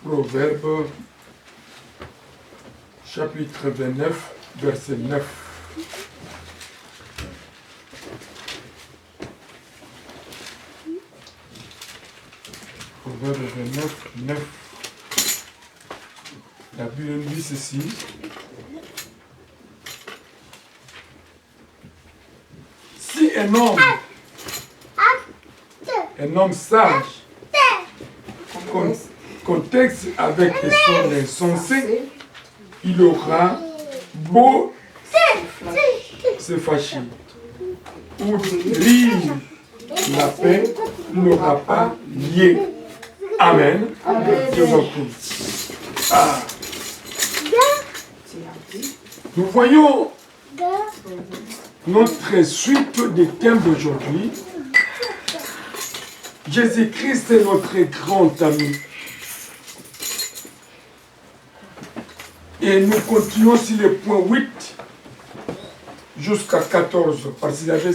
Proverbe, chapitre 29, verset 9. Proverbe 29, 9. La Bible dit ceci. Si un homme sage contexte avec son insensé, il aura beau se fâcher ou rire, la paix n'aura pas lié. Amen. Je vous en prie. Ah. Nous voyons notre suite des thèmes d'aujourd'hui. Jésus-Christ est notre grand ami. Et nous continuons sur le point 8 jusqu'à 14. Parce qu'il y avait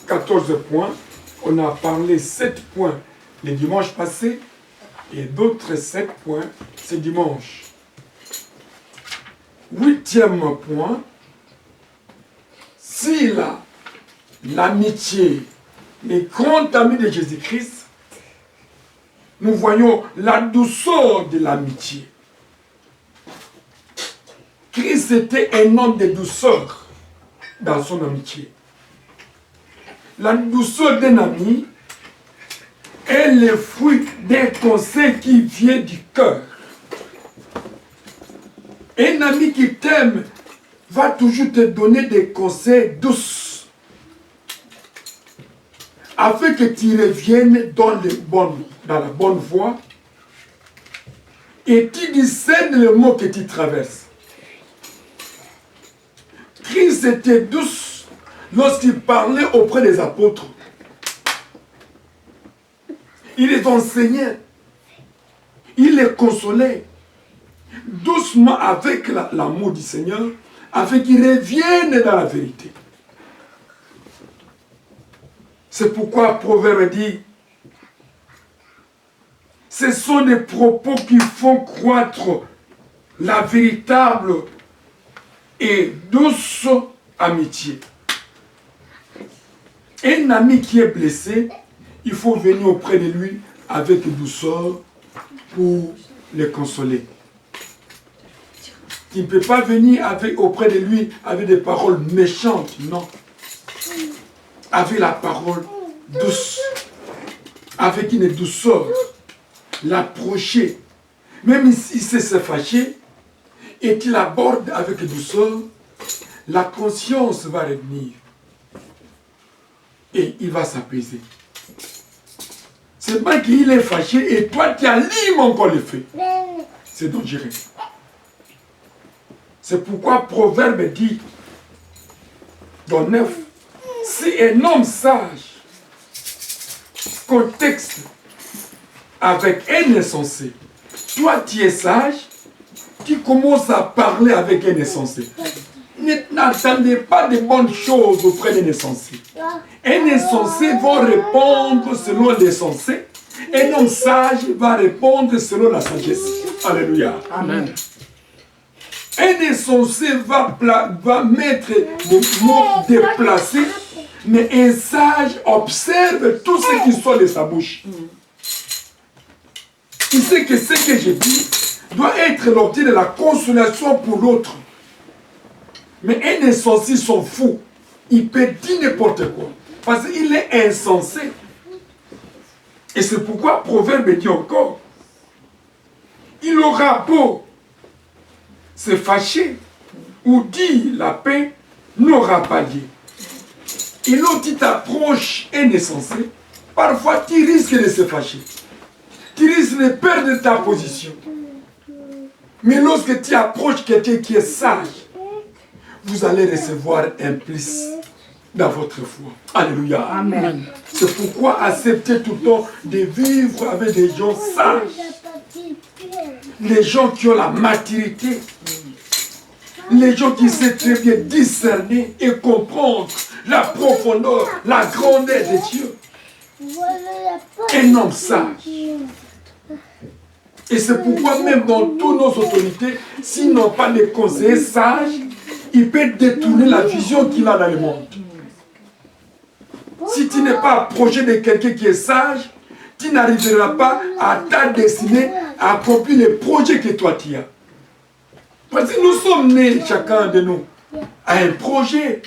14 points. On a parlé 7 points le dimanche passé et d'autres 7 points ce dimanche. 8e point. Si l'amitié, les grands amis de Jésus-Christ, nous voyons la douceur de l'amitié. Christ était un homme de douceur dans son amitié. La douceur d'un ami est le fruit d'un conseil qui vient du cœur. Un ami qui t'aime va toujours te donner des conseils douces afin que tu reviennes dans la bonne voie et tu discernes le mot que tu traverses. Christ était douce lorsqu'il parlait auprès des apôtres. Il les enseignait, il les consolait doucement avec l'amour du Seigneur, afin qu'ils reviennent dans la vérité. C'est pourquoi Proverbe dit, ce sont des propos qui font croître la véritable et douce amitié. Un ami qui est blessé, il faut venir auprès de lui avec douceur pour le consoler. Tu ne peux pas venir auprès de lui avec des paroles méchantes, non. Avec la parole douce, avec une douceur, l'approcher. Même si c'est se fâcher, et tu l'abordes avec douceur, la conscience va revenir. Et il va s'apaiser. C'est pas qu'il est fâché et toi tu allumes encore le feu. C'est dangereux. C'est pourquoi Proverbe dit, dans 9, si un homme sage contexte avec un insensé, toi tu es sage, tu commences à parler avec un insensé. N'attendez pas de bonnes choses auprès d'un insensé. Un insensé va répondre selon l'insensé. Un homme sage va répondre selon la sagesse. Alléluia. Amen. Un insensé va mettre des mots déplacés, mais un sage observe tout ce qui sort de sa bouche. Il sait que ce que je dis doit être l'objet de la consolation pour l'autre. Mais un insensé s'en fout. Il peut dire n'importe quoi. Parce qu'il est insensé. Et c'est pourquoi Proverbe dit encore, il aura beau se fâcher ou dire la paix n'aura pas lieu. Et l'autre qui t'approche un insensé, parfois tu risques de se fâcher. Tu risques de perdre ta position. Mais lorsque tu approches quelqu'un qui est sage, vous allez recevoir un plus dans votre foi. Alléluia. Amen. C'est pourquoi acceptez tout le temps de vivre avec des gens sages. Les gens qui ont la maturité. Les gens qui savent très bien discerner et comprendre la profondeur, la grandeur de Dieu. Un homme sage Et c'est pourquoi même dans toutes nos autorités, s'ils n'ont pas de conseillers sages, ils peuvent détourner la vision qu'il a dans le monde. Si tu n'es pas approché de quelqu'un qui est sage, tu n'arriveras pas à ta destinée, à accomplir les projets que toi tu as. Parce que nous sommes nés, chacun de nous, à un projet.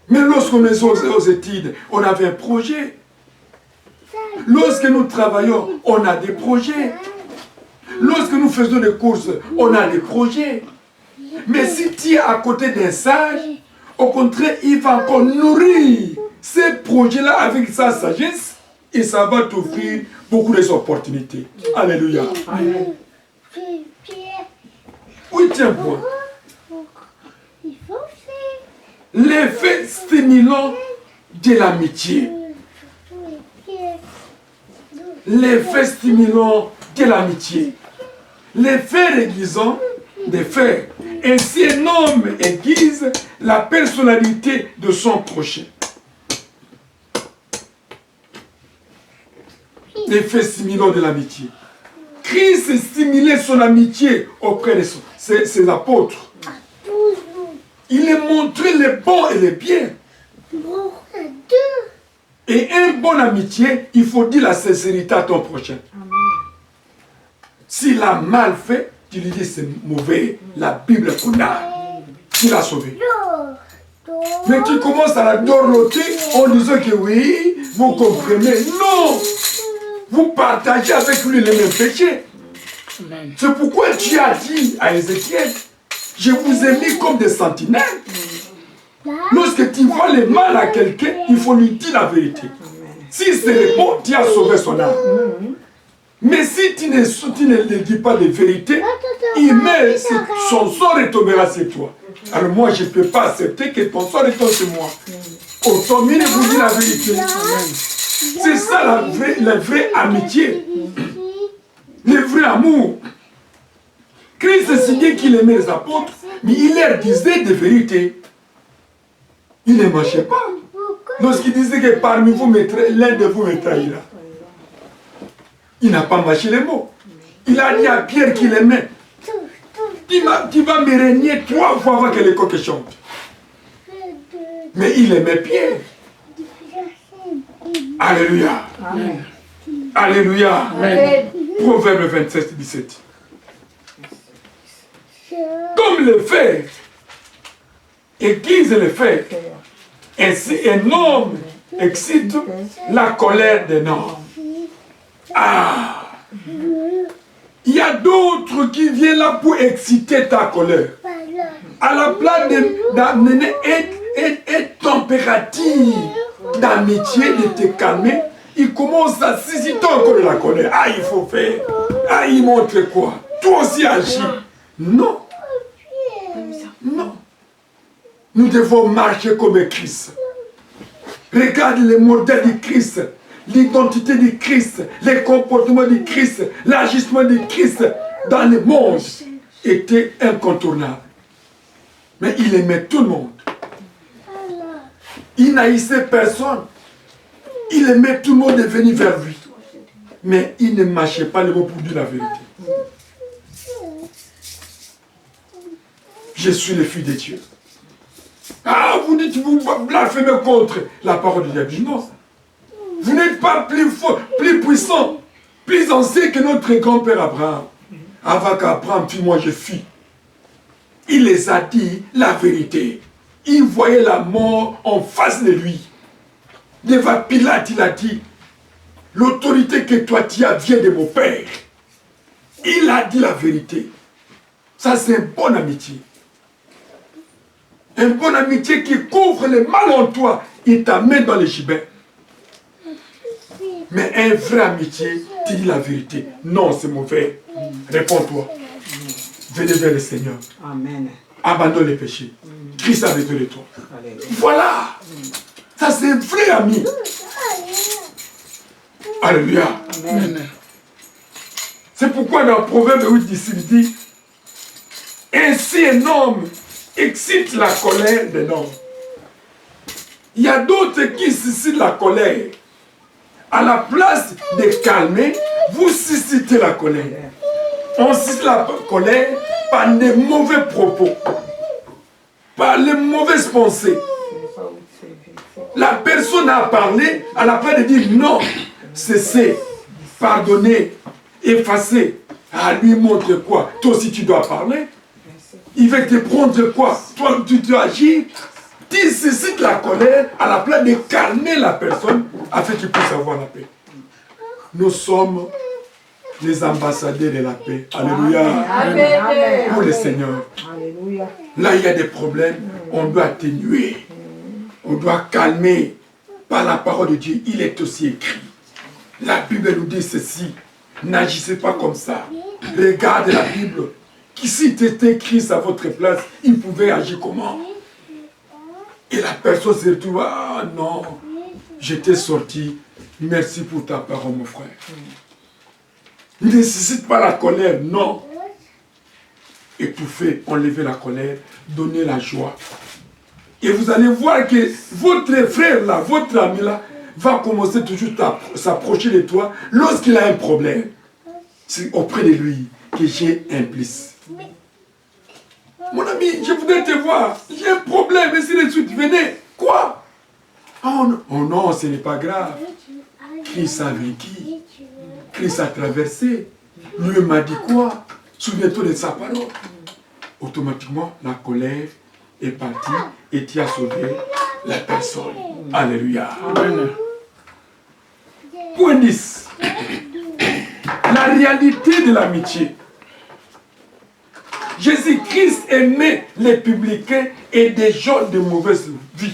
Mais lorsqu'on est aux études, on avait un projet. Lorsque nous travaillons, on a des projets. Lorsque nous faisons des courses, on a des projets. Mais si tu es à côté d'un sage, au contraire, il va encore nourrir ces projets-là avec sa sagesse et ça va t'offrir beaucoup d'opportunités. Alléluia. Amen. Huitième point. L'effet stimulant de l'amitié. L'effet stimulant de l'amitié. L'effet réguisant des faits. Ainsi un homme aiguise la personnalité de son prochain. L'effet stimulant de l'amitié. Christ stimulait son amitié auprès de ses apôtres. Il a montré les bons et les biens. Et une bonne amitié, il faut dire la sincérité à ton prochain. S'il a mal fait, tu lui dis c'est mauvais, la Bible condamne. Tu l'as sauvé. Mais tu commences à la dorloter en disant que oui, vous comprenez. Non! Vous partagez avec lui les mêmes péchés. C'est pourquoi Dieu a dit à Ézéchiel, je vous ai mis comme des sentinelles. Lorsque tu vois le mal à quelqu'un, il faut lui dire la vérité. Si c'est le bon, tu as sauvé son âme. Mais si tu ne lui dis pas de vérité, son sort retombera sur toi. Alors moi, je ne peux pas accepter que ton sort retombe sur moi. Autant mieux vous dire la vérité. C'est ça la vraie amitié. Le vrai amour. Christ signait qu'il aimait les apôtres, mais il leur disait des vérités. Il ne marchait pas. Lorsqu'il disait que parmi vous, l'un de vous me trahira. Il n'a pas mâché les mots. Il a dit à Pierre qu'il aimait. Tu vas me régner 3 fois avant que les coqs chantent. Mais il aimait Pierre. Alléluia. Amen. Alléluia. Amen. Proverbe 27, 17. Comme le fait, aiguise le fait, ainsi un homme excite la colère d'un homme. Ah! Il y a d'autres qui viennent là pour exciter ta colère. À la place d'amener une température d'amitié, de te calmer, il commence à susciter encore de la colère. Ah, il faut faire. Ah, il montre quoi? Toi aussi agis. Non. Non. Nous devons marcher comme Christ. Regarde le modèle du Christ, l'identité du Christ, les comportements du Christ, l'agissement du Christ dans le monde était incontournable. Mais il aimait tout le monde. Il n'haïssait personne. Il aimait tout le monde de venir vers lui. Mais il ne marchait pas le mot pour dire la vérité. Je suis le fils de Dieu. Ah, vous dites, vous blasphémez contre la parole de Dieu. Non. Vous n'êtes pas plus fort, plus puissant, plus ancien que notre grand-père Abraham. Avant qu'Abraham, puis moi je fus. Il les a dit la vérité. Il voyait la mort en face de lui. Devant Pilate, il a dit, l'autorité que toi tu as vient de mon père. Il a dit la vérité. Ça, c'est une bonne amitié. Une bonne amitié qui couvre le mal en toi. Il t'amène dans les gibets. Mais une vraie amitié, tu dis la vérité. Non, c'est mauvais. Réponds-toi. Venez vers le Seigneur. Amen. Abandonne les péchés. Christ a besoin de toi. Voilà. Ça, c'est un vrai ami. Alléluia. Amen. C'est pourquoi dans Proverbe 8, il dit, ainsi un homme excite la colère d'un homme. Il y a d'autres qui suscitent la colère. À la place de calmer, vous suscitez la colère. On suscite la colère par les mauvais propos, par les mauvaises pensées. La personne a parlé, à la place de dire non, cessez, pardonnez, effacez. Ah, lui montre quoi? Toi aussi tu dois parler. Il va te prendre quoi? Toi tu dois agir. Tu suscites la colère à la place de calmer la personne afin qu'il puisse avoir la paix. Nous sommes les ambassadeurs de la paix. Alléluia. Amen. Pour le Seigneur. Alléluia. Là, il y a des problèmes, on doit atténuer. On doit calmer par la parole de Dieu. Il est aussi écrit. La Bible nous dit ceci. N'agissez pas comme ça. Regardez la Bible. Qui si c'était écrit à votre place, il pouvait agir comment? Et la personne se retrouve, ah non, j'étais sorti. Merci pour ta parole, mon frère. Ne nécessite pas la colère, non. Étouffer, enlever la colère, donner la joie. Et vous allez voir que votre frère là, votre ami là, va commencer toujours à s'approcher de toi lorsqu'il a un problème. C'est auprès de lui que j'ai un bliss. Mon ami, je voudrais te voir. J'ai un problème, et si de suite, venez. Quoi? Oh non, ce n'est pas grave. Christ a vécu. Christ a traversé. Lui m'a dit quoi? Souviens-toi de sa parole. Automatiquement, la colère est partie et tu as sauvé la personne. Alléluia. Amen. Point 10. La réalité de l'amitié. Jésus-Christ aimait les publicains et des gens de mauvaise vie.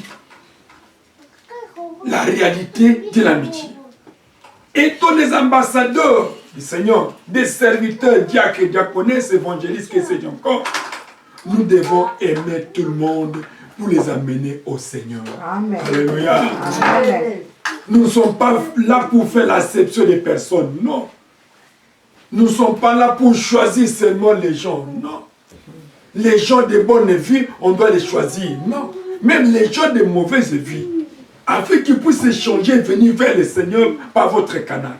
La réalité de l'amitié. Étant des ambassadeurs du Seigneur, des serviteurs, diacres, diaconesses, évangélistes, que sais-je encore, nous devons aimer tout le monde pour les amener au Seigneur. Amen. Alléluia. Amen. Nous ne sommes pas là pour faire l'acception des personnes, non. Nous ne sommes pas là pour choisir seulement les gens, non. Les gens de bonne vie, on doit les choisir, non. Même les gens de mauvaise vie, afin qu'ils puissent échanger et venir vers le Seigneur par votre canal.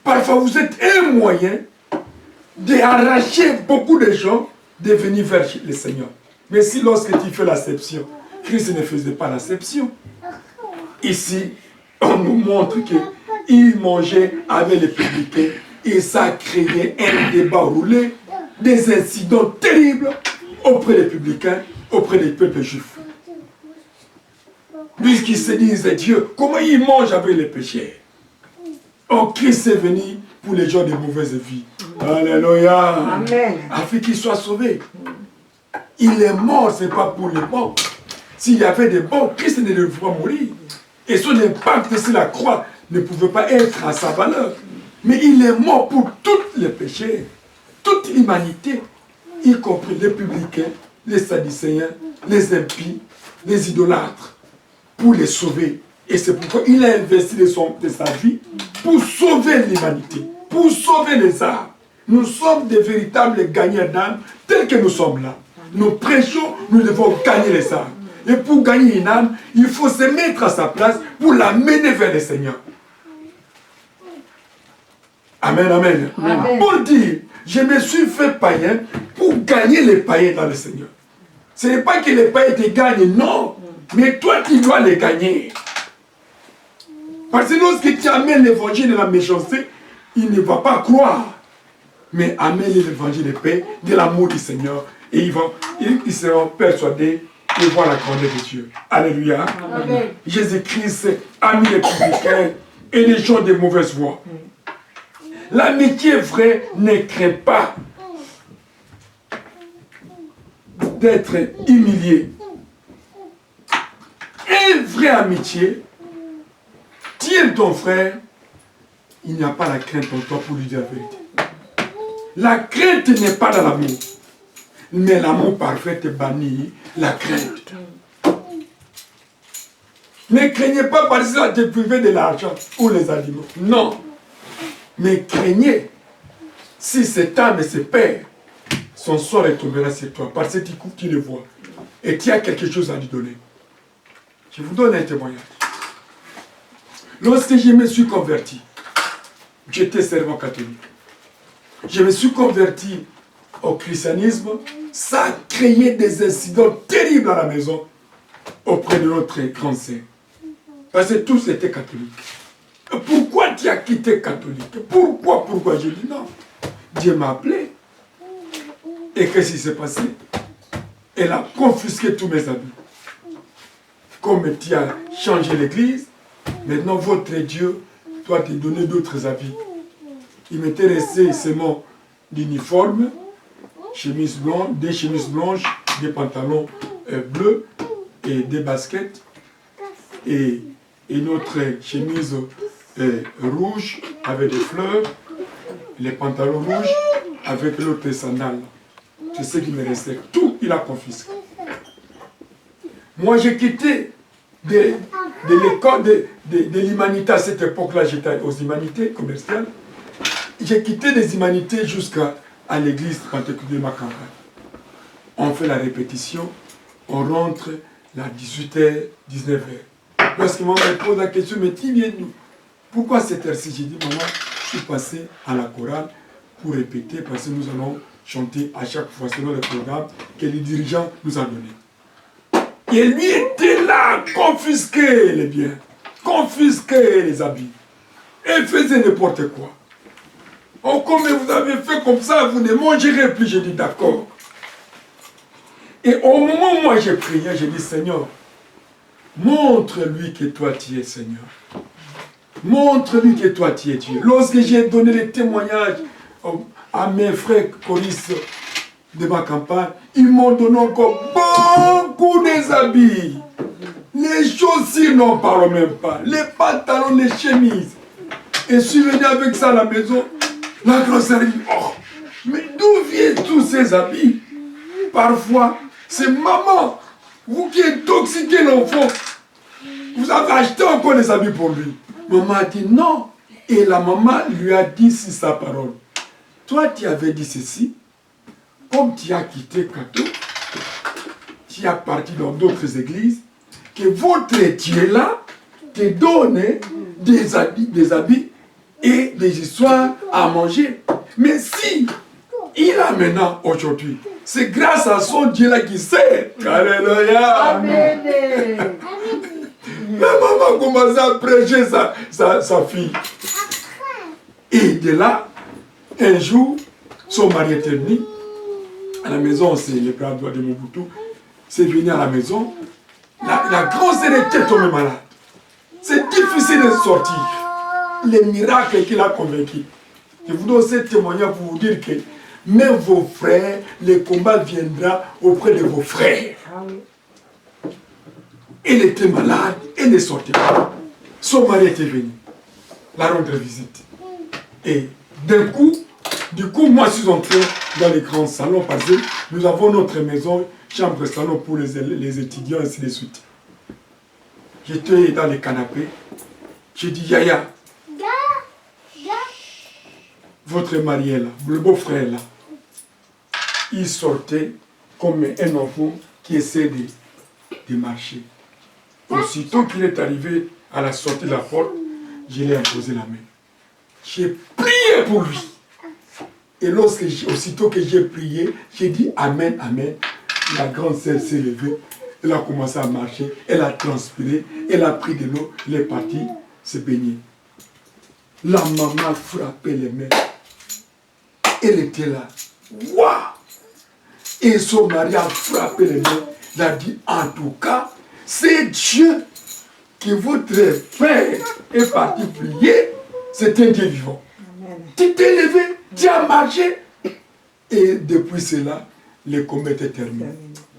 Parfois, vous êtes un moyen d'arracher beaucoup de gens de venir vers le Seigneur. Mais si lorsque tu fais l'acception, Christ ne faisait pas l'acception. Ici, on nous montre qu'il mangeait avec les publicains et ça a créé un débat roulé, des incidents terribles auprès des publicains, auprès des peuples juifs. Puisqu'ils se disent, Dieu, comment il mange avec les pécheurs? Oh, Christ est venu pour les gens de mauvaise vie. Alléluia. Amen. Afin qu'ils soient sauvés. Il est mort, ce n'est pas pour les bons. S'il y avait des bons, Christ ne devait pas mourir. Et son impact sur la croix ne pouvait pas être à sa valeur. Mais il est mort pour tous les péchés, toute l'humanité, y compris les publicains, les sadducéens, les impies, les idolâtres, pour les sauver. Et c'est pourquoi il a investi de sa vie pour sauver l'humanité, pour sauver les âmes. Nous sommes des véritables gagnants d'âmes, tels que nous sommes là. Nous prêchons, nous devons gagner les âmes. Et pour gagner une âme, il faut se mettre à sa place pour l'amener vers le Seigneur. Amen, amen. Amen. Paul dit, je me suis fait païen pour gagner les païens dans le Seigneur. Ce n'est pas que les païens te gagnent, non. Mais toi, tu dois les gagner. Parce que lorsque tu amènes l'évangile de la méchanceté, il ne va pas croire. Mais amène l'évangile de paix, de l'amour du Seigneur. Et ils seront persuadés de voir la grandeur de Dieu. Alléluia. Jésus-Christ a mis les publicains et les gens de mauvaise voie. L'amitié vraie ne craint pas d'être humilié. Une vraie amitié, tiens ton frère, il n'y a pas la crainte en toi pour lui dire la vérité. La crainte n'est pas dans l'amour, mais l'amour parfait bannit la crainte. Ne craignez pas parce que ça te priver de l'argent ou les aliments. Non. Mais craignez, si cet âme et ce père, son sort retombera sur toi, parce que tu le vois, et tu as quelque chose à lui donner. Je vous donne un témoignage. Lorsque je me suis converti, j'étais servant catholique. je me suis converti au christianisme, ça a créé des incidents terribles à la maison auprès de notre grand saint. Parce que tous étaient catholiques. Pourquoi tu as quitté catholique? Pourquoi j'ai dit non. Dieu m'a appelé. Et qu'est-ce qui s'est passé? Elle a confisqué tous mes habits. Comme tu as changé l'église, maintenant votre Dieu doit te donner d'autres habits. Il m'était resté seulement l'uniforme, chemise blanche, des chemises blanches, des pantalons bleus et des baskets et une autre chemise rouge avec des fleurs, les pantalons rouges avec l'autre sandale. C'est ce qui me restait. Tout, il a confisqué. Moi, j'ai quitté de l'école de l'humanité à cette époque-là. J'étais aux humanités commerciales. J'ai quitté les humanités jusqu'à l'église pentecôtiste de ma campagne. On fait la répétition, on rentre à 18h, 19h. Lorsque maman me pose la question, mais qui vient nous? Pourquoi cette heure-ci? J'ai dit, maman, je suis passé à la chorale pour répéter parce que nous allons chanter à chaque fois selon le programme que les dirigeants nous ont donné. Et lui était là, confisquer les biens, confisquer les habits. Et faisait n'importe quoi. Oh, comme vous avez fait comme ça, vous ne mangerez plus. J'ai dit d'accord. Et au moment où moi j'ai prié, j'ai dit Seigneur, montre-lui que toi tu es Seigneur. Montre-lui que toi tu es Dieu. Lorsque j'ai donné les témoignages à mes frères choristes de ma campagne, ils m'ont donné encore beaucoup des habits. Les chaussures n'en parlent même pas. Les pantalons, les chemises. Et je suis venu avec ça à la maison. La grand-sœur dit, oh, mais d'où viennent tous ces habits? Parfois, c'est maman, vous qui intoxiquez l'enfant, vous avez acheté encore des habits pour lui. Maman a dit non. Et la maman lui a dit sur sa parole, toi tu avais dit ceci, comme tu as quitté Cato, tu as parti dans d'autres églises, que votre Dieu là te donne des habits et des histoires à manger. Mais si il a maintenant aujourd'hui, c'est grâce à son Dieu là qui sait. Alléluia. Amen. La maman commence à prêcher sa fille. Et de là, un jour, son mari était venu. À la maison, c'est le bras droit de Mobutu. C'est venu à la maison. La grand-sœur était tombée malade. C'est difficile de sortir. Les miracles qu'il a convaincu. Je vous donne ce témoignage pour vous dire que même vos frères, le combat viendra auprès de vos frères. Elle était malade, elle ne sortait pas. Son mari était venu la rendre visite. Et d'un coup, moi je suis entré dans les grands salons parce que nous avons notre maison, chambre salon pour les étudiants, ainsi de suite. J'étais dans les canapés. J'ai dit, Yaya, votre mari est là, le beau-frère est là. Il sortait comme un enfant qui essaie de marcher. Aussitôt qu'il est arrivé à la sortie de la porte, je lui ai imposé la main. J'ai prié pour lui. Et aussitôt que j'ai prié, j'ai dit Amen, Amen. La grande sœur s'est levée, elle a commencé à marcher, elle a transpiré, elle a pris de l'eau, elle est partie se baigner. La maman frappait les mains. Elle était là. Waouh! Et son mari a frappé les mains. Il a dit, en tout cas, c'est Dieu qui votre père est parti prier. C'est un Dieu vivant. Amen. Tu t'es levé, tu as marché. Et depuis cela, le combat était terminé.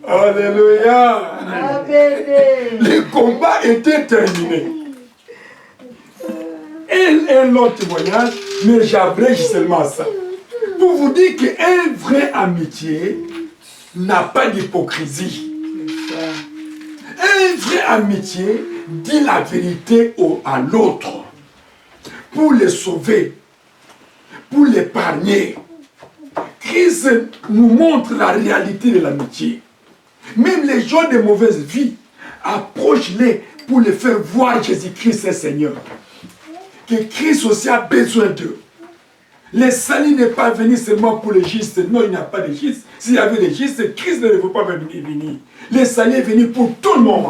Amen. Alléluia! Amen. Le combat était terminé. Et un long témoignage, mais j'abrège seulement ça. Pour vous dire qu'une vraie amitié n'a pas d'hypocrisie. Une vraie amitié dit la vérité à l'autre pour le sauver, pour l'épargner. Christ nous montre la réalité de l'amitié. Même les gens de mauvaise vie, approche-les pour les faire voir Jésus-Christ est Seigneur. Que Christ aussi a besoin d'eux. Le salut n'est pas venu seulement pour les justes. Non, il n'y a pas de justes. S'il y avait des justes, Christ ne veut pas venir. Le salut est venu pour tout le monde.